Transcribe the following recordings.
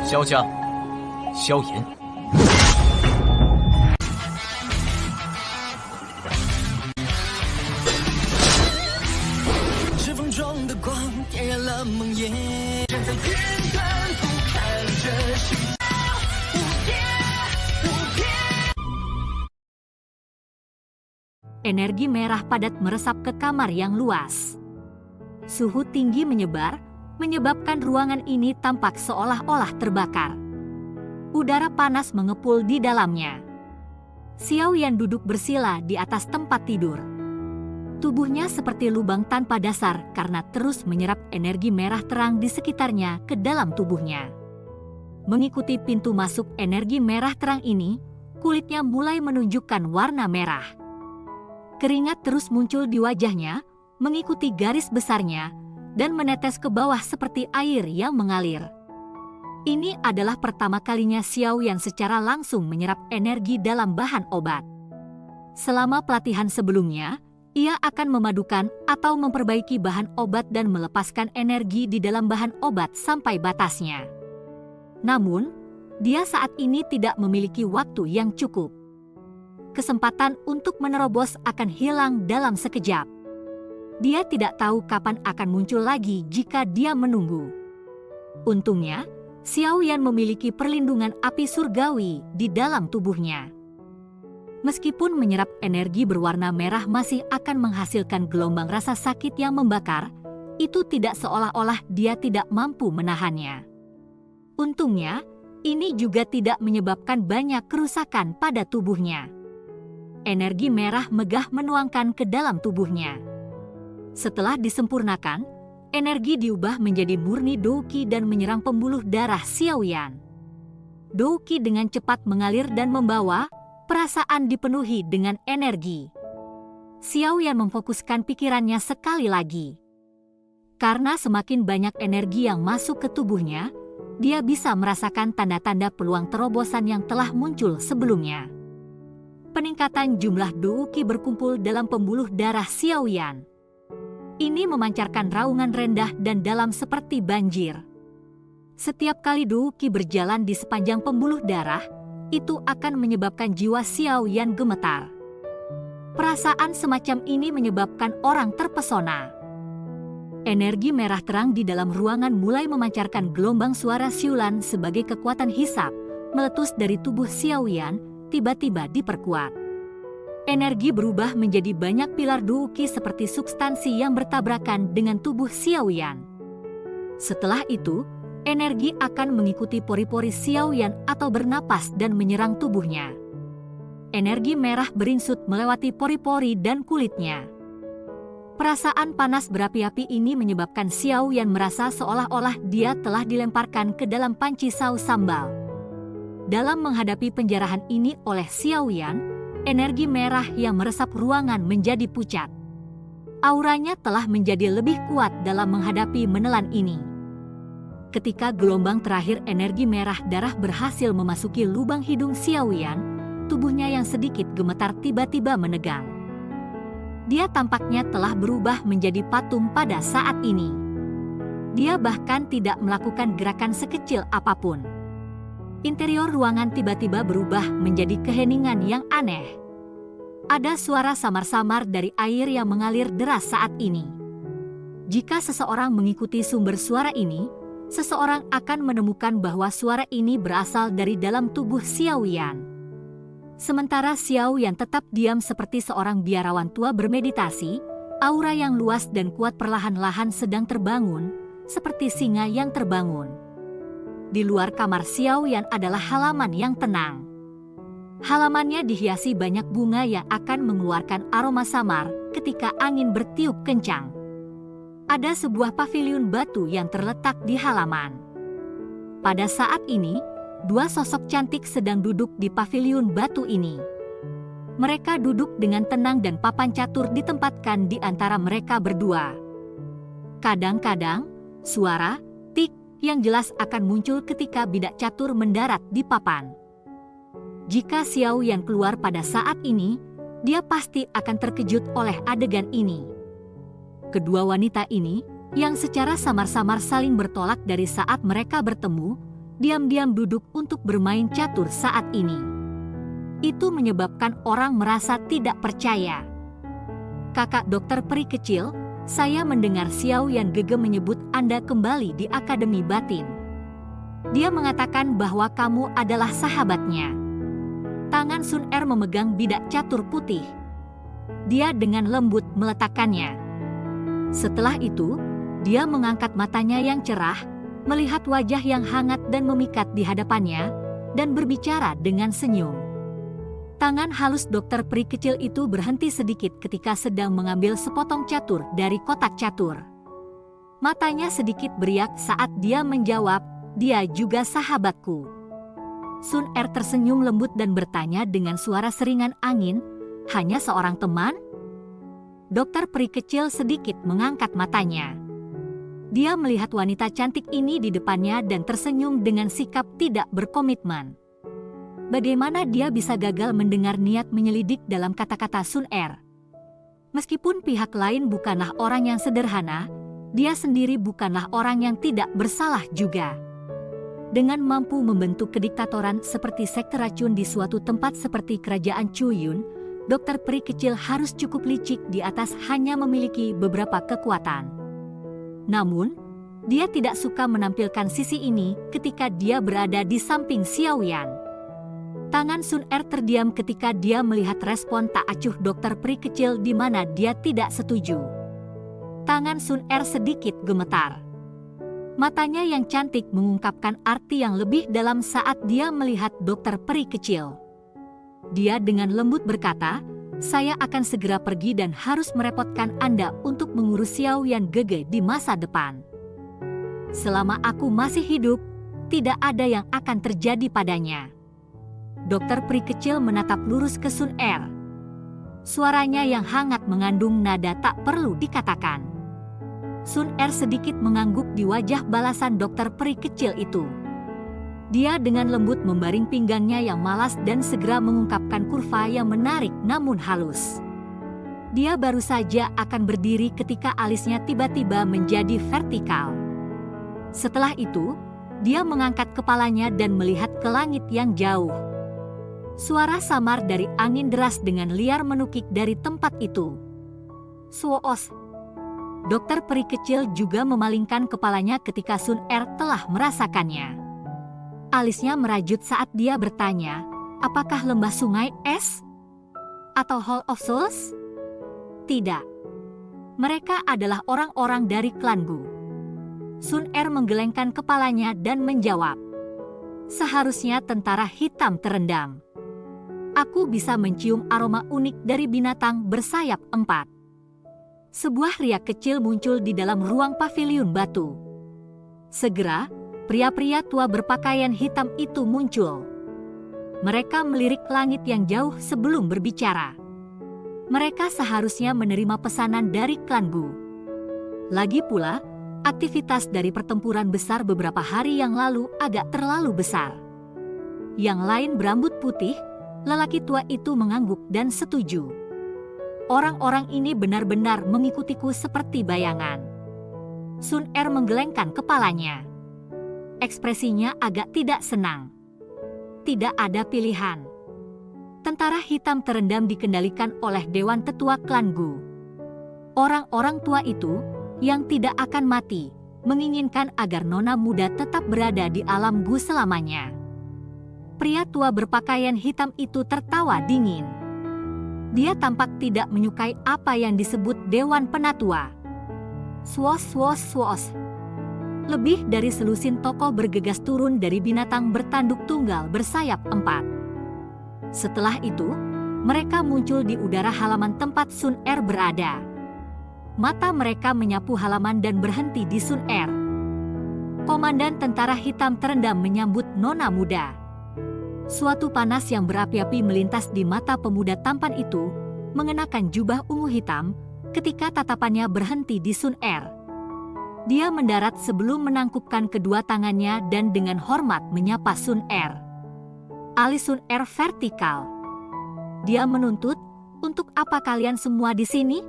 萧家、萧炎。指缝中的光点燃了梦魇，站在云端俯瞰着世界无边无边。 Energi merah padat meresap ke kamar yang luas. Suhu tinggi menyebar, menyebabkan ruangan ini tampak seolah-olah terbakar. Udara panas mengepul di dalamnya. Xiao Yan duduk bersila di atas tempat tidur. Tubuhnya seperti lubang tanpa dasar karena terus menyerap energi merah terang di sekitarnya ke dalam tubuhnya. Mengikuti pintu masuk energi merah terang ini, kulitnya mulai menunjukkan warna merah. Keringat terus muncul di wajahnya, mengikuti garis besarnya, dan menetes ke bawah seperti air yang mengalir. Ini adalah pertama kalinya Xiao Yan secara langsung menyerap energi dalam bahan obat. Selama pelatihan sebelumnya, ia akan memadukan atau memperbaiki bahan obat dan melepaskan energi di dalam bahan obat sampai batasnya. Namun, dia saat ini tidak memiliki waktu yang cukup. Kesempatan untuk menerobos akan hilang dalam sekejap. Dia tidak tahu kapan akan muncul lagi jika dia menunggu. Untungnya, Xiao Yan memiliki perlindungan api surgawi di dalam tubuhnya. Meskipun menyerap energi berwarna merah masih akan menghasilkan gelombang rasa sakit yang membakar, itu tidak seolah-olah dia tidak mampu menahannya. Untungnya, ini juga tidak menyebabkan banyak kerusakan pada tubuhnya. Energi merah megah menuangkan ke dalam tubuhnya. Setelah disempurnakan, energi diubah menjadi murni Douqi dan menyerang pembuluh darah Xiao Yan. Douqi dengan cepat mengalir dan membawa, perasaan dipenuhi dengan energi. Xiao Yan memfokuskan pikirannya sekali lagi. Karena semakin banyak energi yang masuk ke tubuhnya, dia bisa merasakan tanda-tanda peluang terobosan yang telah muncul sebelumnya. Peningkatan jumlah Douqi berkumpul dalam pembuluh darah Xiao Yan. Ini memancarkan raungan rendah dan dalam seperti banjir. Setiap kali Douqi berjalan di sepanjang pembuluh darah, itu akan menyebabkan jiwa Xiao Yan gemetar. Perasaan semacam ini menyebabkan orang terpesona. Energi merah terang di dalam ruangan mulai memancarkan gelombang suara siulan sebagai kekuatan hisap, meletus dari tubuh Xiao Yan, tiba-tiba diperkuat. Energi berubah menjadi banyak pilar Douqi seperti substansi yang bertabrakan dengan tubuh Xiao Yan. Setelah itu, energi akan mengikuti pori-pori Xiao Yan atau bernapas dan menyerang tubuhnya. Energi merah beringsut melewati pori-pori dan kulitnya. Perasaan panas berapi-api ini menyebabkan Xiao Yan merasa seolah-olah dia telah dilemparkan ke dalam panci saus sambal. Dalam menghadapi penjarahan ini oleh Xiao Yan, energi merah yang meresap ruangan menjadi pucat. Auranya telah menjadi lebih kuat dalam menghadapi menelan ini. Ketika gelombang terakhir energi merah darah berhasil memasuki lubang hidung Xiao Yan, tubuhnya yang sedikit gemetar tiba-tiba menegang. Dia tampaknya telah berubah menjadi patung pada saat ini. Dia bahkan tidak melakukan gerakan sekecil apapun. Interior ruangan tiba-tiba berubah menjadi keheningan yang aneh. Ada suara samar-samar dari air yang mengalir deras saat ini. Jika seseorang mengikuti sumber suara ini, seseorang akan menemukan bahwa suara ini berasal dari dalam tubuh Xiao Yan. Sementara Xiao Yan tetap diam seperti seorang biarawan tua bermeditasi, aura yang luas dan kuat perlahan-lahan sedang terbangun, seperti singa yang terbangun. Di luar kamar Xiao Yan adalah halaman yang tenang. Halamannya dihiasi banyak bunga yang akan mengeluarkan aroma samar ketika angin bertiup kencang. Ada sebuah paviliun batu yang terletak di halaman. Pada saat ini, dua sosok cantik sedang duduk di paviliun batu ini. Mereka duduk dengan tenang dan papan catur ditempatkan di antara mereka berdua. Kadang-kadang, suara tik yang jelas akan muncul ketika bidak catur mendarat di papan. Jika Xiao Yan keluar pada saat ini, dia pasti akan terkejut oleh adegan ini. Kedua wanita ini, yang secara samar-samar saling bertolak dari saat mereka bertemu, diam-diam duduk untuk bermain catur saat ini. Itu menyebabkan orang merasa tidak percaya. Kakak dokter peri kecil, saya mendengar Xiao Yan Gege menyebut Anda kembali di Akademi Batin. Dia mengatakan bahwa kamu adalah sahabatnya. Tangan Sun Er memegang bidak catur putih. Dia dengan lembut meletakkannya. Setelah itu, dia mengangkat matanya yang cerah, melihat wajah yang hangat dan memikat di hadapannya, dan berbicara dengan senyum. Tangan halus dokter peri kecil itu berhenti sedikit ketika sedang mengambil sepotong catur dari kotak catur. Matanya sedikit beriak saat dia menjawab, "Dia juga sahabatku." Sun Er tersenyum lembut dan bertanya dengan suara seringan angin, "Hanya seorang teman?" Dokter peri kecil sedikit mengangkat matanya. Dia melihat wanita cantik ini di depannya dan tersenyum dengan sikap tidak berkomitmen. Bagaimana dia bisa gagal mendengar niat menyelidik dalam kata-kata Sun Er? Meskipun pihak lain bukanlah orang yang sederhana, dia sendiri bukanlah orang yang tidak bersalah juga. Dengan mampu membentuk kediktatoran seperti sekte racun di suatu tempat seperti kerajaan Chuyun, dokter peri kecil harus cukup licik di atas hanya memiliki beberapa kekuatan. Namun, dia tidak suka menampilkan sisi ini ketika dia berada di samping Xiao Yan. Tangan Sun Er terdiam ketika dia melihat respon tak acuh dokter peri kecil di mana dia tidak setuju. Tangan Sun Er sedikit gemetar. Matanya yang cantik mengungkapkan arti yang lebih dalam saat dia melihat dokter peri kecil. Dia dengan lembut berkata, "Saya akan segera pergi dan harus merepotkan Anda untuk mengurus Xiao Yan Gege di masa depan. Selama aku masih hidup, tidak ada yang akan terjadi padanya." Dokter peri kecil menatap lurus ke Sun Er. Suaranya yang hangat mengandung nada tak perlu dikatakan. Sun Er sedikit mengangguk di wajah balasan dokter peri kecil itu. Dia dengan lembut membaring pinggangnya yang malas dan segera mengungkapkan kurva yang menarik namun halus. Dia baru saja akan berdiri ketika alisnya tiba-tiba menjadi vertikal. Setelah itu, dia mengangkat kepalanya dan melihat ke langit yang jauh. Suara samar dari angin deras dengan liar menukik dari tempat itu. "Suoos." Dokter peri kecil juga memalingkan kepalanya ketika Sun Er telah merasakannya. Alisnya merajut saat dia bertanya, "Apakah lembah sungai es? Atau Hall of Souls?" "Tidak. Mereka adalah orang-orang dari klan Gu." Sun Er menggelengkan kepalanya dan menjawab, "Seharusnya tentara hitam terendam. Aku bisa mencium aroma unik dari binatang bersayap 4. Sebuah riak kecil muncul di dalam ruang paviliun batu. Segera, pria-pria tua berpakaian hitam itu muncul. Mereka melirik langit yang jauh sebelum berbicara. Mereka seharusnya menerima pesanan dari klan Gu. Lagi pula, aktivitas dari pertempuran besar beberapa hari yang lalu agak terlalu besar. Yang lain berambut putih, lelaki tua itu mengangguk dan setuju. Orang-orang ini benar-benar mengikutiku seperti bayangan. Sun Er menggelengkan kepalanya. Ekspresinya agak tidak senang. Tidak ada pilihan. Tentara hitam terendam dikendalikan oleh Dewan Tetua Klan Gu. Orang-orang tua itu, yang tidak akan mati, menginginkan agar nona muda tetap berada di alam Gu selamanya. Pria tua berpakaian hitam itu tertawa dingin. Dia tampak tidak menyukai apa yang disebut Dewan Penatua. Swos swos swos. Lebih dari selusin tokoh bergegas turun dari binatang bertanduk tunggal bersayap 4. Setelah itu, mereka muncul di udara halaman tempat Sun Er berada. Mata mereka menyapu halaman dan berhenti di Sun Er. Komandan tentara hitam terendam menyambut nona muda. Suatu panas yang berapi-api melintas di mata pemuda tampan itu, mengenakan jubah ungu hitam, ketika tatapannya berhenti di Sun Er. Dia mendarat sebelum menangkupkan kedua tangannya dan dengan hormat menyapa Sun Er. Alis Sun Er vertikal. Dia menuntut, "Untuk apa kalian semua di sini?"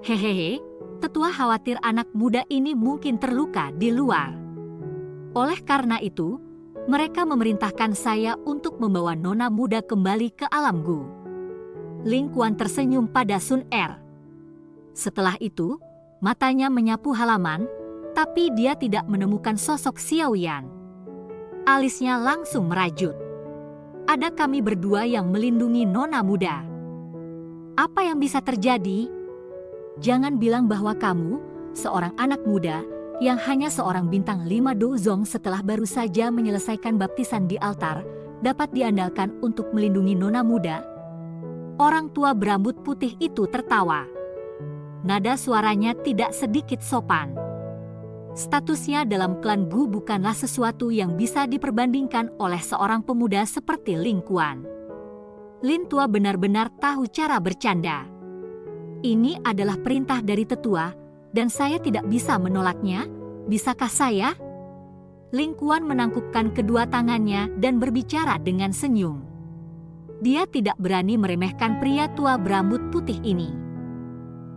"Hehehe, tetua khawatir anak muda ini mungkin terluka di luar. Oleh karena itu, Mereka memerintahkan saya untuk membawa nona muda kembali ke alam Gu. Ling Kuan tersenyum pada Sun Er. Setelah itu, matanya menyapu halaman, tapi dia tidak menemukan sosok Xiao Yan. Alisnya langsung merajut. Ada kami berdua yang melindungi nona muda. Apa yang bisa terjadi? Jangan bilang bahwa kamu, seorang anak muda, yang hanya seorang bintang 5 dozong setelah baru saja menyelesaikan baptisan di altar, dapat diandalkan untuk melindungi nona muda. Orang tua berambut putih itu tertawa. Nada suaranya tidak sedikit sopan. Statusnya dalam klan Gu bukanlah sesuatu yang bisa diperbandingkan oleh seorang pemuda seperti Ling Kuan. Lin tua benar-benar tahu cara bercanda. Ini adalah perintah dari tetua, dan saya tidak bisa menolaknya. Bisakah saya? Ling Kuan menangkupkan kedua tangannya dan berbicara dengan senyum. Dia tidak berani meremehkan pria tua berambut putih ini.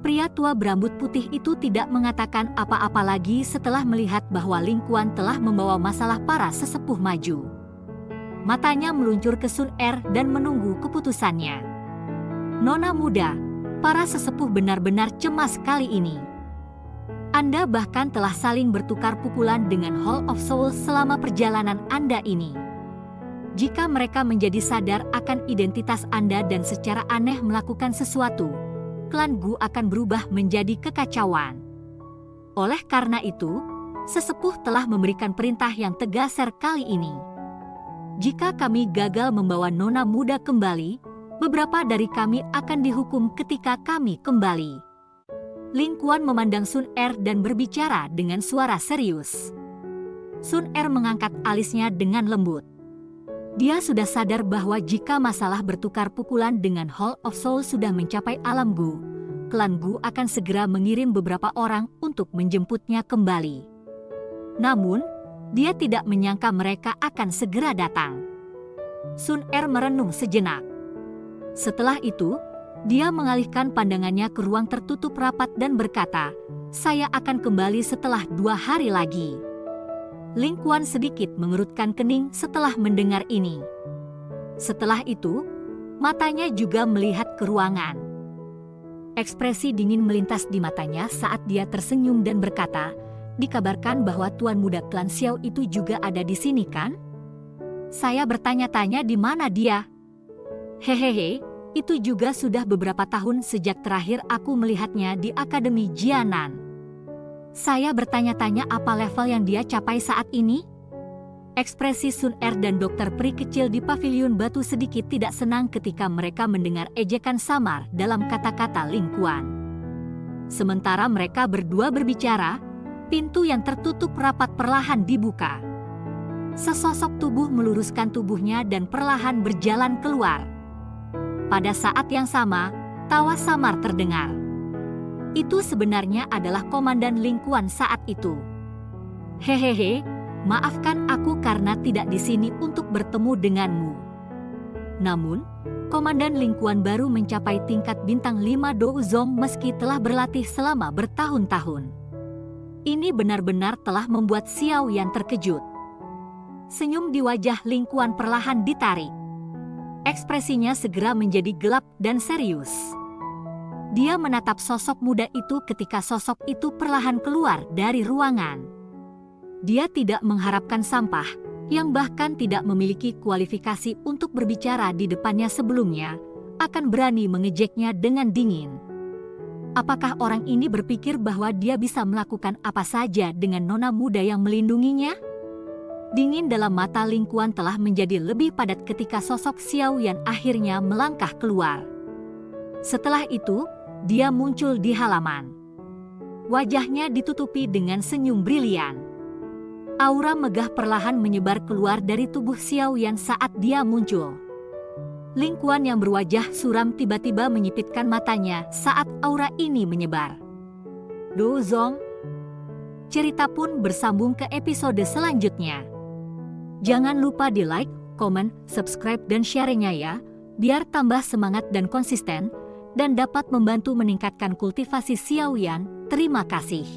Pria tua berambut putih itu tidak mengatakan apa-apa lagi setelah melihat bahwa Ling Kuan telah membawa masalah para sesepuh maju. Matanya meluncur ke Sun Er dan menunggu keputusannya. Nona muda, para sesepuh benar-benar cemas kali ini. Anda bahkan telah saling bertukar pukulan dengan Hall of Souls selama perjalanan Anda ini. Jika mereka menjadi sadar akan identitas Anda dan secara aneh melakukan sesuatu, klan Gu akan berubah menjadi kekacauan. Oleh karena itu, sesepuh telah memberikan perintah yang tegas kali ini. Jika kami gagal membawa nona muda kembali, beberapa dari kami akan dihukum ketika kami kembali. Ling Kuan memandang Sun Er dan berbicara dengan suara serius. Sun Er mengangkat alisnya dengan lembut. Dia sudah sadar bahwa jika masalah bertukar pukulan dengan Hall of Soul sudah mencapai alam Gu, klan Gu akan segera mengirim beberapa orang untuk menjemputnya kembali. Namun, dia tidak menyangka mereka akan segera datang. Sun Er merenung sejenak. Setelah itu, dia mengalihkan pandangannya ke ruang tertutup rapat dan berkata, "Saya akan kembali setelah 2 hari lagi." Ling Kuan sedikit mengerutkan kening setelah mendengar ini. Setelah itu, matanya juga melihat ke ruangan. Ekspresi dingin melintas di matanya saat dia tersenyum dan berkata, "Dikabarkan bahwa tuan muda klan Xiao itu juga ada di sini kan? Saya bertanya-tanya di mana dia." "Hehehe, itu juga sudah beberapa tahun sejak terakhir aku melihatnya di Akademi Jianan." Saya bertanya-tanya apa level yang dia capai saat ini? Ekspresi Sun Er dan dokter peri kecil di pavilion batu sedikit tidak senang ketika mereka mendengar ejekan samar dalam kata-kata Ling Kuan. Sementara mereka berdua berbicara, pintu yang tertutup rapat perlahan dibuka. Sesosok tubuh meluruskan tubuhnya dan perlahan berjalan keluar. Pada saat yang sama, tawa samar terdengar. Itu sebenarnya adalah Komandan Ling Kuan saat itu. "Hehehe, maafkan aku karena tidak di sini untuk bertemu denganmu." Namun, Komandan Ling Kuan baru mencapai tingkat bintang 5 dozong meski telah berlatih selama bertahun-tahun. Ini benar-benar telah membuat Xiao Yan terkejut. Senyum di wajah Ling Kuan perlahan ditarik. Ekspresinya segera menjadi gelap dan serius. Dia menatap sosok muda itu ketika sosok itu perlahan keluar dari ruangan. Dia tidak mengharapkan sampah, yang bahkan tidak memiliki kualifikasi untuk berbicara di depannya sebelumnya, akan berani mengejeknya dengan dingin. Apakah orang ini berpikir bahwa dia bisa melakukan apa saja dengan nona muda yang melindunginya? Dingin dalam mata Ling Kuan telah menjadi lebih padat ketika sosok Xiao Yan akhirnya melangkah keluar. Setelah itu, dia muncul di halaman. Wajahnya ditutupi dengan senyum brilian. Aura megah perlahan menyebar keluar dari tubuh Xiao Yan saat dia muncul. Ling Kuan yang berwajah suram tiba-tiba menyipitkan matanya saat aura ini menyebar. Dozong. Cerita pun bersambung ke episode selanjutnya. Jangan lupa di like, komen, subscribe dan share-nya ya, biar tambah semangat dan konsisten, dan dapat membantu meningkatkan kultivasi Xiao Yan. Terima kasih.